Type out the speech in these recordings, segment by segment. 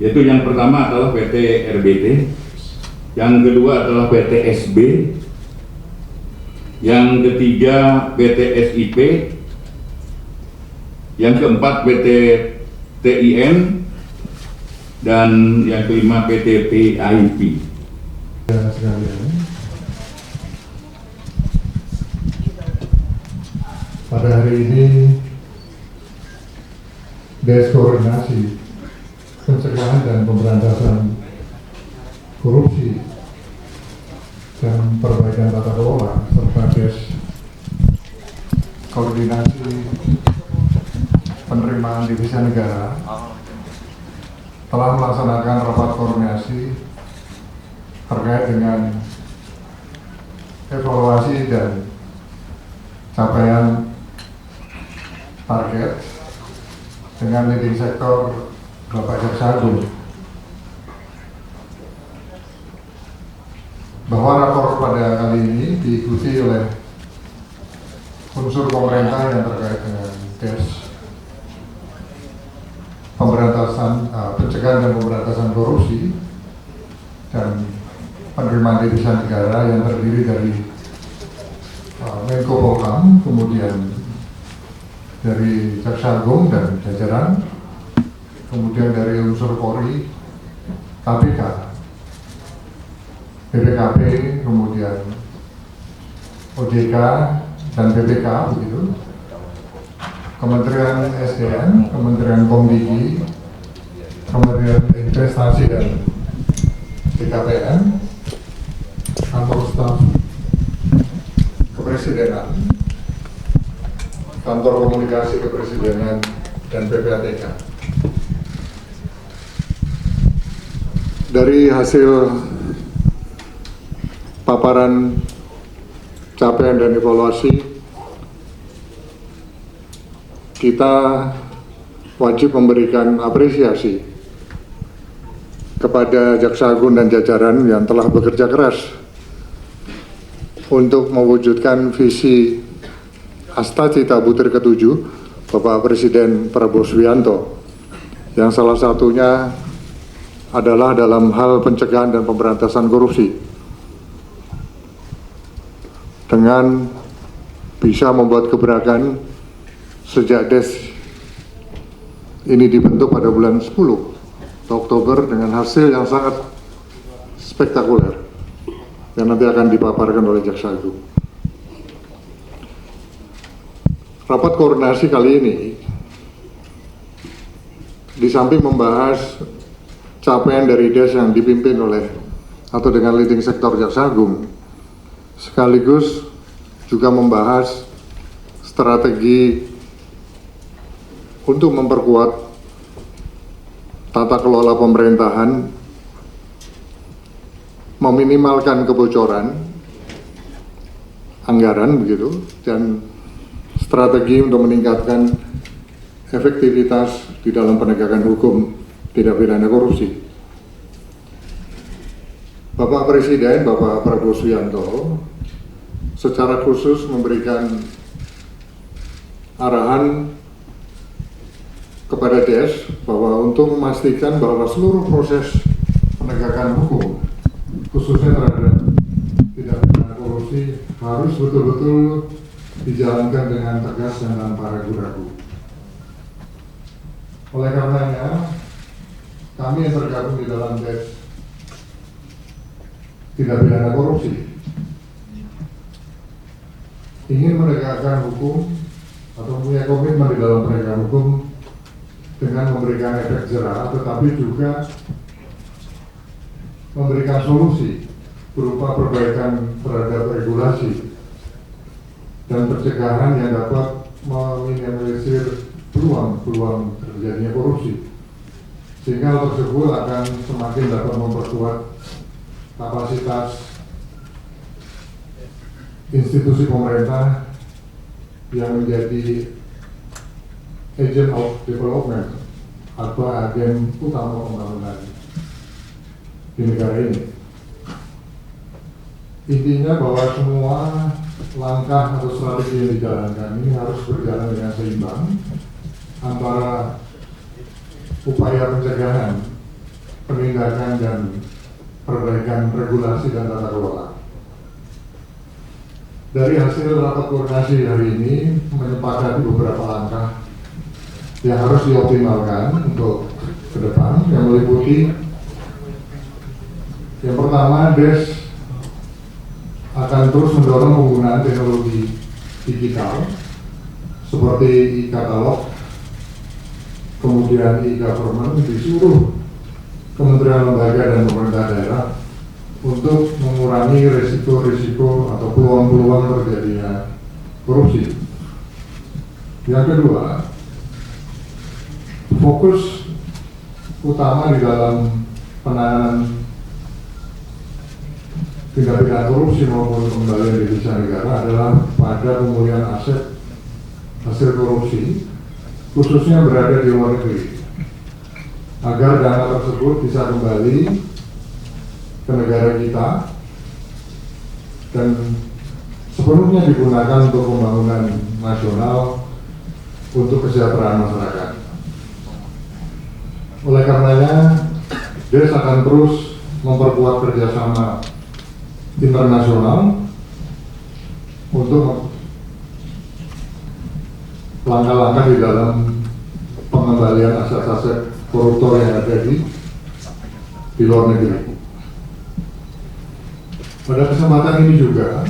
Yaitu yang pertama adalah PT RBT, yang kedua adalah PT SB, yang ketiga PT SIP, yang keempat PT TIN, dan yang kelima PT PIP. Sekalian, pada hari ini Des Koordinasi Pencegahan dan Pemberantasan Korupsi dan Perbaikan Tata Kelola serta Des Koordinasi Penerimaan Devisa Negara telah melaksanakan rapat koordinasi terkait dengan evaluasi dan capaian target dengan leading sektor Bapak Jaksa Agung, bahwa rapor pada kali ini diikuti oleh unsur pemerintah yang terkait dengan Des pencegahan dan pemberantasan korupsi dan penerimaan devisa negara yang terdiri dari Menko Polhukam, kemudian dari Jaksa Agung dan jajaran, kemudian dari unsur Polri, KPK, BPKP, kemudian OJK dan BPK, begitu, Kementerian SDM, Kementerian Komdigi, Kementerian Investasi dan BKPM, Kantor Staf Kepresidenan, Kantor Komunikasi Kepresidenan, dan PPATK. Dari hasil paparan capaian dan evaluasi, kita wajib memberikan apresiasi kepada Jaksa Agung dan jajaran yang telah bekerja keras untuk mewujudkan visi Astacita Butir ke-7 Bapak Presiden Prabowo Subianto, yang salah satunya adalah dalam hal pencegahan dan pemberantasan korupsi, dengan bisa membuat gebrakan sejak Des ini dibentuk pada bulan 10 Oktober dengan hasil yang sangat spektakuler yang nanti akan dipaparkan oleh Jaksa Agung. Rapat koordinasi kali ini di samping membahas capaian dari Des yang dipimpin oleh atau dengan leading sektor Jaksa Agung, sekaligus juga membahas strategi untuk memperkuat tata kelola pemerintahan, meminimalkan kebocoran anggaran, begitu, dan strategi untuk meningkatkan efektivitas di dalam penegakan hukum tindak pidana korupsi. Bapak Presiden, Bapak Prabowo Subianto, secara khusus memberikan arahan kepada Des bahwa untuk memastikan bahwa seluruh proses penegakan hukum, khususnya terhadap tindak pidana korupsi, harus betul-betul dijalankan dengan tegas dan tanpa ragu-ragu. Oleh karenanya, kami yang tergabung di dalam Des tindak pidana korupsi ingin menegakkan hukum atau punya komitmen di dalam penegakan hukum dengan memberikan efek jerah, tetapi juga memberikan solusi berupa perbaikan terhadap regulasi dan pencegahan yang dapat meminimalisir peluang terjadinya korupsi, sehingga hal tersebut akan semakin dapat memperkuat kapasitas institusi pemerintah yang menjadi agent of development atau agen utama pembangunan di negara ini. Intinya bahwa semua langkah atau strategi yang dijalankan ini harus berjalan dengan seimbang antara upaya pencegahan penegakan dan perbaikan regulasi dan tata kelola. Dari hasil rapat koordinasi hari ini menyepakati beberapa langkah yang harus dioptimalkan untuk ke depan, yang meliputi yang pertama, DES akan terus mendorong penggunaan teknologi digital seperti e-katalog, kemudian e-government di seluruh kementerian lembaga dan pemerintah daerah untuk mengurangi risiko-risiko atau peluang-peluang terjadinya korupsi. Yang kedua, fokus utama di dalam penanganan tindak pidana korupsi maupun pengembalian devisa negara adalah pada pemulihan aset hasil korupsi, khususnya berada di luar negeri, agar dana tersebut bisa kembali ke negara kita dan sepenuhnya digunakan untuk pembangunan nasional untuk kesejahteraan masyarakat. Oleh karenanya, DES akan terus memperkuat kerjasama internasional untuk langkah-langkah di dalam pengembalian aset-aset koruptor yang ada di luar negeri. Pada kesempatan ini juga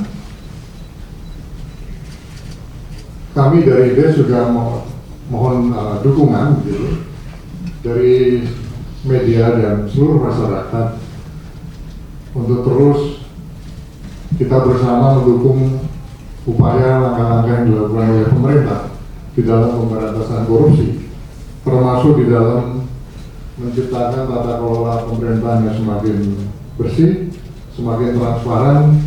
kami dari DES juga mohon dukungan gitu, dari media dan seluruh masyarakat untuk terus kita bersama mendukung upaya langkah-langkah yang dilakukan oleh pemerintah di dalam pemberantasan korupsi, termasuk di dalam menciptakan tata kelola pemerintahan yang semakin bersih, semakin transparan,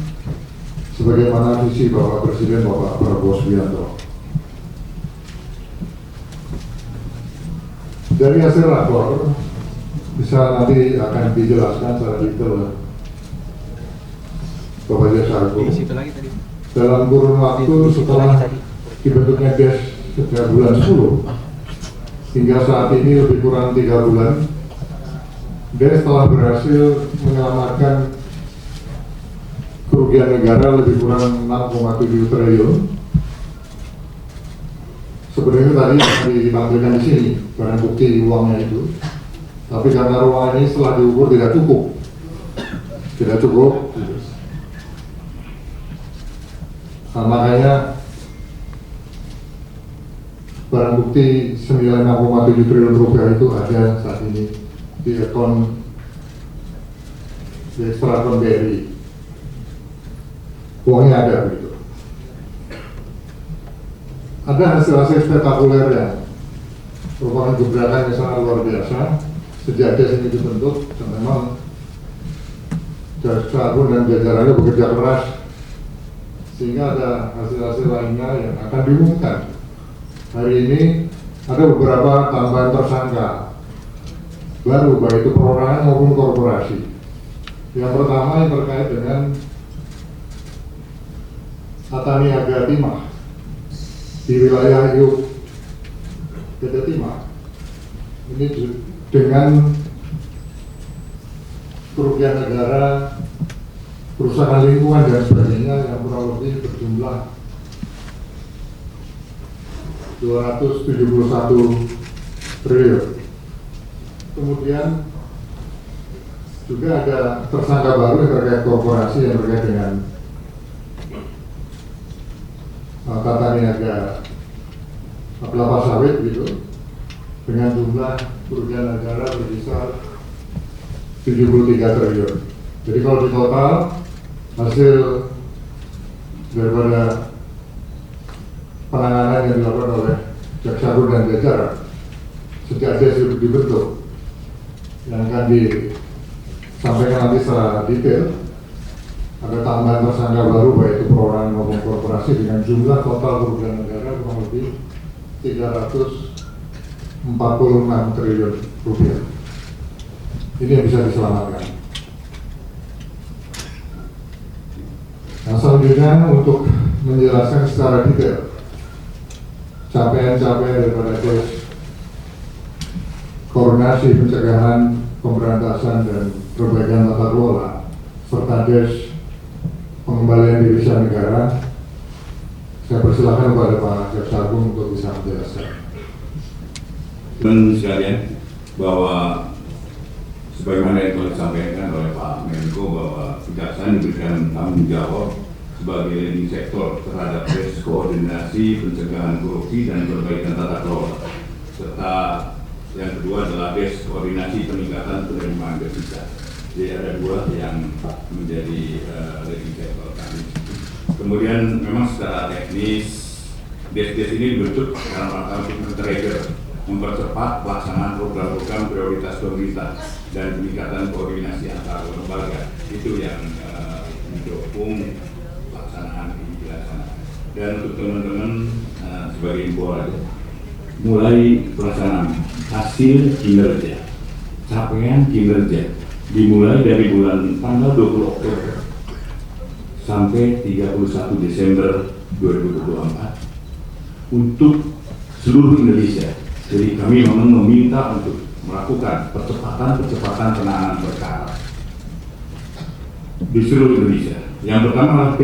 sebagaimana visi Bapak Presiden Bapak Prabowo Subianto. Dari hasil rapor bisa nanti akan dijelaskan secara detail Bapak Jaksagung. Dalam kurun waktu setelah dibentuknya DES sejak bulan 10 hingga saat ini lebih kurang 3 bulan, DES telah berhasil menyelamatkan kerugian negara lebih kurang 6,7 triliun. Sebenarnya tadi akan ditampilkan di sini barang bukti uangnya itu, tapi karena ruang ini setelah diukur tidak cukup. Nah, makanya barang bukti senilai 6,7 triliun rupiah itu ada saat ini di akun di ekstrakon BRI. Uangnya ada begitu. Ada hasil-hasil spektakuler yang merupakan gebrakan yang sangat luar biasa sejak DES ini dibentuk, dan memang Jaksagung dan jajarannya bekerja keras sehingga ada hasil-hasil lainnya yang akan diumumkan. Hari ini ada beberapa tambahan tersangka baru, baik itu perorangan maupun korporasi. Yang pertama yang terkait dengan tata niaga timah di wilayah Iup PT Timah. Ini dengan kerugian negara, kerusakan lingkungan dan sebagainya yang kurang lebih berjumlah 271 triliun. Kemudian juga ada tersangka baru yang terkait korporasi yang terkait dengan tata niaga kelapa sawit gitu, dengan jumlah kerugian negara berkisar 73 triliun. Jadi kalau di total hasil daripada penanganan yang dilakukan oleh Jaksagung dan jajaran sejak DES dibentuk, yang akan disampaikan nanti secara detail, ada tambahan tersangka baru baik itu perorangan maupun korporasi dengan jumlah total kerugian negara kurang lebih 346 triliun rupiah. Ini yang bisa diselamatkan. Nah, selanjutnya untuk menjelaskan secara detail capaian-capaian daripada DES koordinasi pencegahan Pemberantasan dan Perbaikan Tata Kelola serta Des Pengembalian Devisa Negara. Saya persilakan kepada Pak Jaksa Agung untuk bisa menjelaskan. Teman sekalian, bahwa sebagaimana yang telah disampaikan oleh Pak Menko bahwa kejaksaan diberikan tanggung jawab sebagai leading sektor terhadap tes koordinasi pencegahan korupsi dan perbaikan tata kelola, serta yang kedua adalah tes koordinasi peningkatan penerimaan devisa. Jadi ada dua yang menjadi leading sektor kami. Kemudian memang secara teknis des-des ini dibentuk dalam rangka untuk men-trigger, mempercepat pelaksanaan program-program prioritas pemerintah dan peningkatan koordinasi antar lembaga. Itu yang mendukung pelaksanaan ini dilaksanakan. Dan untuk teman-teman sebagai info aja, mulai pelaksanaan hasil kinerja, capaian kinerja dimulai dari bulan tanggal 20 Oktober sampai 31 Desember 2024 untuk seluruh Indonesia. Jadi kami memang meminta untuk melakukan percepatan penanganan perkara di seluruh Indonesia. Yang pertama adalah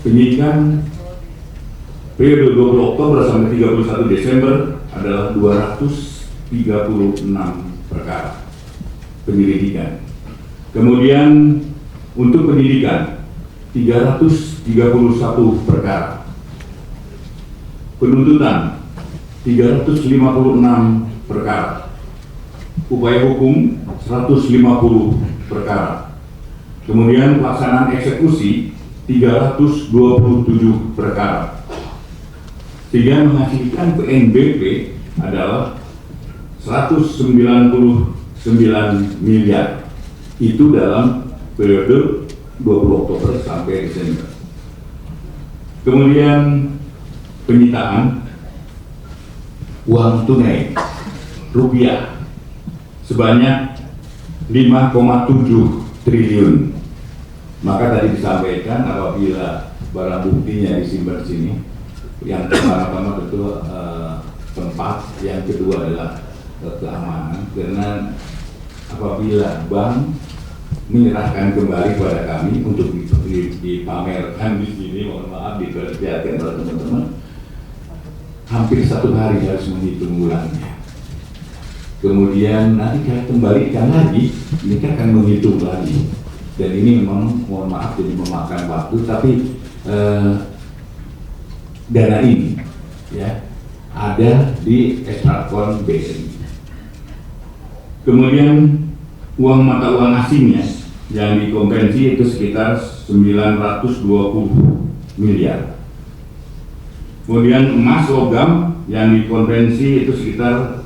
penyidikan periode 20 Oktober sampai 31 Desember adalah 236 perkara penyelidikan. Kemudian untuk penyidikan 331 perkara, penuntutan 356 perkara, upaya hukum 150 perkara, kemudian pelaksanaan eksekusi 327 perkara, sehingga menghasilkan PNBP adalah 199 miliar. Itu dalam periode 20 Oktober sampai Desember. Kemudian penyitaan uang tunai rupiah sebanyak 5,7 triliun. Maka tadi disampaikan apabila barang buktinya disimpan di sini, yang pertama tentu tempat, yang kedua adalah keamanan, karena apabila bank menyerahkan kembali pada kami untuk dipamerkan di sini, mohon maaf diperlihatkan oleh teman-teman, hampir 1 hari harus menghitung ulangnya. Kemudian nanti kita kembalikan lagi, ini kan akan menghitung lagi. Dan ini memang mohon maaf jadi memakan waktu, tapi dana ini ya ada di ekstrakon BNI. Kemudian uang mata uang asingnya yang dikonvensi itu sekitar 920 miliar. Kemudian emas logam yang dikonvensi itu sekitar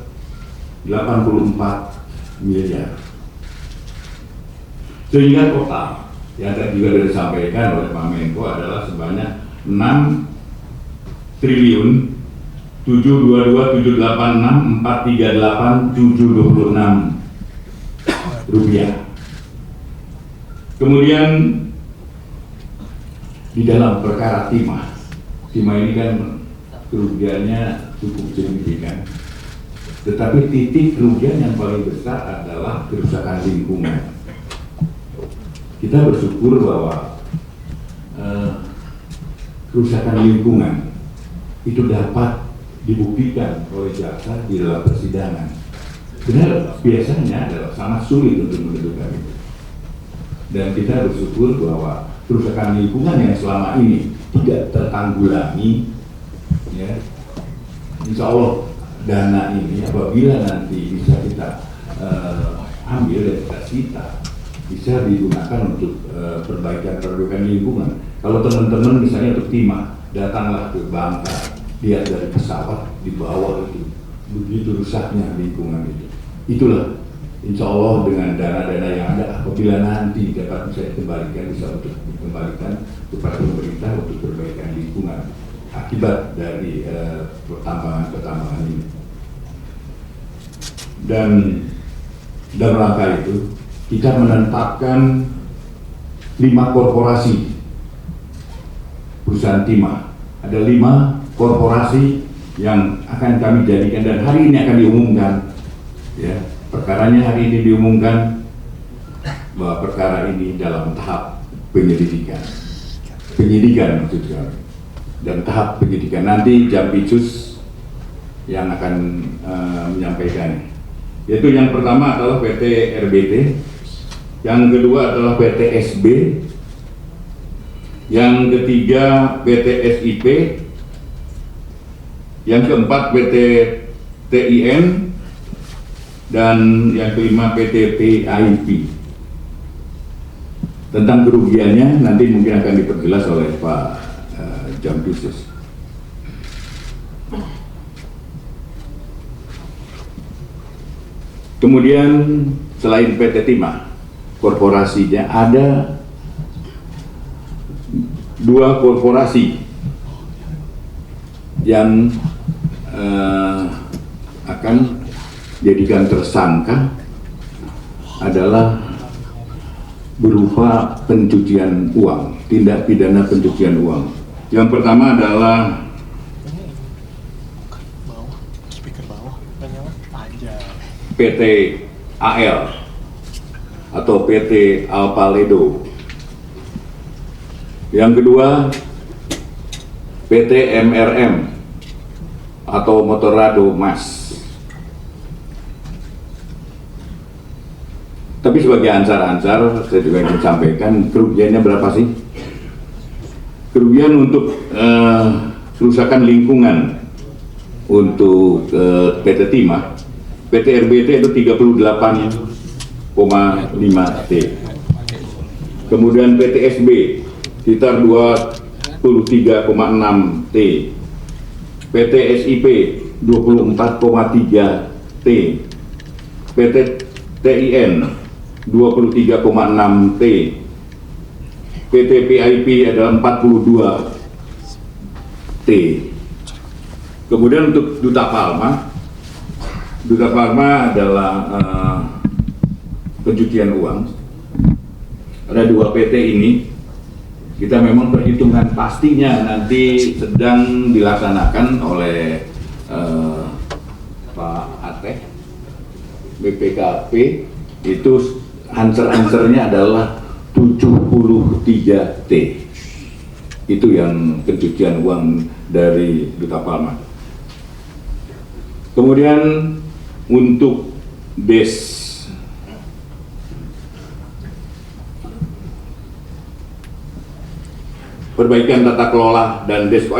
84 miliar. Sehingga total yang tadi juga sudah disampaikan oleh Pak Menko adalah sebanyak 6 triliun 722.786.438.726 rupiah. Kemudian di dalam perkara timah ini kan kerugiannya cukup signifikan, tetapi titik kerugian yang paling besar adalah kerusakan lingkungan. Kita bersyukur bahwa kerusakan lingkungan itu dapat dibuktikan oleh jaksa di dalam persidangan. Benar, biasanya adalah sangat sulit untuk menentukan itu. Dan kita bersyukur bahwa kerusakan lingkungan yang selama ini tidak tertanggulangi, ya, insya Allah dana ini apabila nanti bisa kita ambil dan kita sita, bisa digunakan untuk perbaikan lingkungan. Kalau teman-teman misalnya untuk timah, datanglah ke Bangka, lihat dari pesawat di bawah itu, begitu rusaknya lingkungan itu. Itulah insya Allah dengan dana-dana yang ada, apabila nanti dapat bisa dikembalikan, bisa untuk dikembalikan kepada pemerintah untuk perbaikan lingkungan akibat dari pertambangan ini. Dan dalam rangka itu kita menetapkan 5 korporasi perusahaan timah. Ada 5 korporasi yang akan kami jadikan dan hari ini akan diumumkan, ya, perkaranya hari ini diumumkan bahwa perkara ini dalam tahap penyidikan maksudnya, dan tahap penyidikan. Nanti Jampitsus yang akan menyampaikan. Yaitu yang pertama adalah PT RBT, yang kedua adalah PT SB, yang ketiga PT SIP, yang keempat PT TIN, dan yang kelima PT PIP. Tentang kerugiannya nanti mungkin akan diperjelas oleh Pak Jampitsus. Kemudian selain PT Timah, korporasinya ada 2 korporasi yang akan jadikan tersangka adalah berupa pencucian uang, tindak pidana pencucian uang. Yang pertama adalah PT AL atau PT Alpaledo. Yang kedua PT MRM atau Motorrado Mas. Tapi sebagai ansar-ansar saya juga ingin sampaikan kerugiannya berapa sih? Kerugian untuk kerusakan lingkungan untuk PT Timah, PT RBT itu 38,5 T. Kemudian PT SB sekitar 23,6 T. PT SIP 24,3 T. PT TIN 23,6 T. PT PIP adalah 42 T. Kemudian untuk Duta Palma adalah pencucian uang. Ada 2 PT ini. Kita memang perhitungan pastinya nanti sedang dilaksanakan oleh Pak Ateh BPKP. Itu answer-answernya adalah 73 T. Itu yang pencucian uang dari Duta Palma. Kemudian untuk DES, perbaikan tata kelola dan DES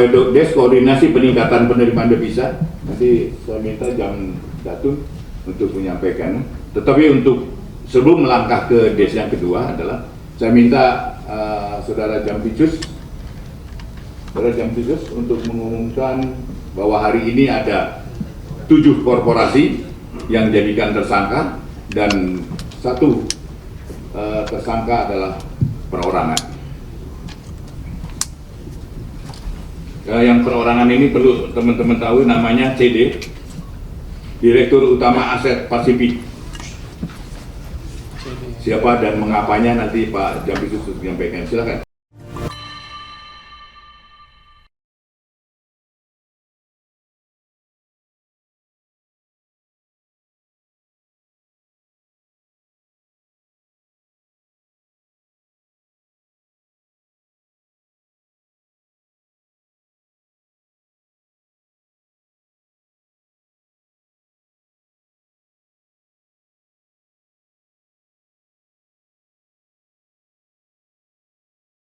koordinasi peningkatan penerimaan devisa, nanti saya minta Jam Datun untuk menyampaikan. Tetapi untuk sebelum melangkah ke DES yang kedua adalah saya minta Saudara Jampitsus untuk mengumumkan bahwa hari ini ada 7 korporasi yang dijadikan tersangka dan 1 tersangka adalah perorangan. Yang perorangan ini perlu teman-teman tahu, namanya CD, Direktur Utama Aset Pasifik. Siapa dan mengapanya nanti Pak Jampitsus menyampaikan. Silakan.